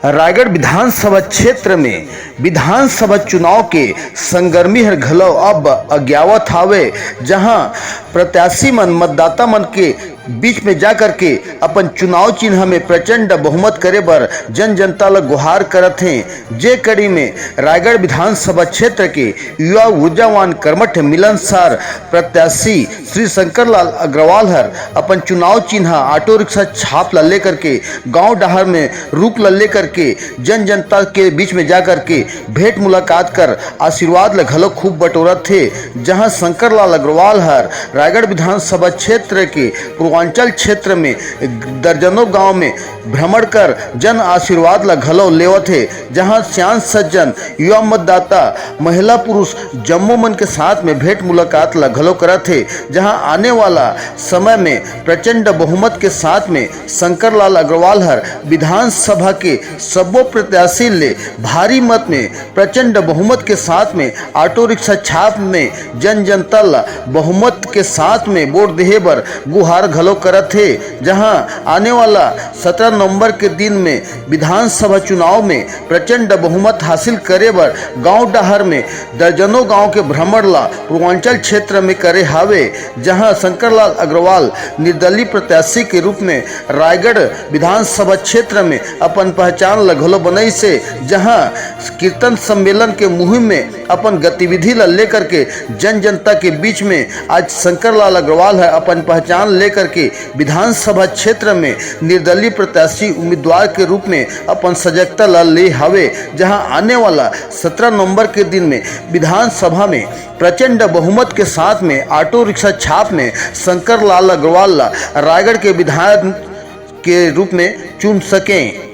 रायगढ़ विधानसभा क्षेत्र में विधानसभा चुनाव के संगर्मी हर घलो अब अज्ञावत हावे, जहां प्रत्याशी मन मतदाता मन के बीच में जाकर के अपन चुनाव चिन्ह में प्रचंड बहुमत करे बर जन जनता ल गुहार करत हैं। जे कड़ी में रायगढ़ विधानसभा क्षेत्र के युवा ऊर्जावान कर्मठ मिलनसार प्रत्याशी श्री शंकर लाल अग्रवाल हर अपन चुनाव चिन्ह ऑटो रिक्शा छाप ला लेकर के गांव डहर में रुक ला लेकर के जन जनता के बीच में जाकर के भेंट मुलाकात कर आशीर्वाद ल घलो खूब बटोरत थे। जहां शंकर लाल अग्रवाल हर रायगढ़ विधानसभा क्षेत्र के पूर्वांचल क्षेत्र में दर्जनों गांव में भ्रमण कर जन आशीर्वाद ला घलो लेवत है। जहां सियान सज्जन युवा मतदाता महिला पुरुष जम्मो मन के साथ में भेंट मुलाकात ला घलो करत है। जहां आने वाला समय में प्रचंड बहुमत के साथ में शंकर लाल अग्रवाल हर विधानसभा के सबो प्रत्याशी ले भारी मत में प्रचंड बहुमत के साथ में ऑटो रिक्शा छाप में जन जनता ला बहुमत के साथ में वोट देहे बर गुहार घलो करत है। जहां आने वाला 17 नवंबर के दिन में विधानसभा चुनाव में प्रचंड बहुमत हासिल करे बर गांव डहर में दर्जनों गांव के भ्रमण ला पूर्वांचल क्षेत्र में करे हावे। जहां शंकर लाल अग्रवाल निर्दलीय प्रत्याशी के रूप में रायगढ़ विधानसभा क्षेत्र में अपन पहचान ला घलो बनई से, जहां कीर्तन सम्मेलन के मुहिम में अपन गतिविधि ला लेकर के जन जनता के बीच में आज शंकर लाल अग्रवाल है अपन पहचान लेकर के विधानसभा क्षेत्र में निर्दलीय प्रत्याशी उम्मीदवार के रूप में अपन सजगता ला ले हावे। जहां आने वाला 17 नवंबर के दिन में विधानसभा में प्रचंड बहुमत के साथ में ऑटो रिक्शा छाप में शंकर लाल अग्रवाल ला रायगढ़ के विधायक के रूप में चुन सकें।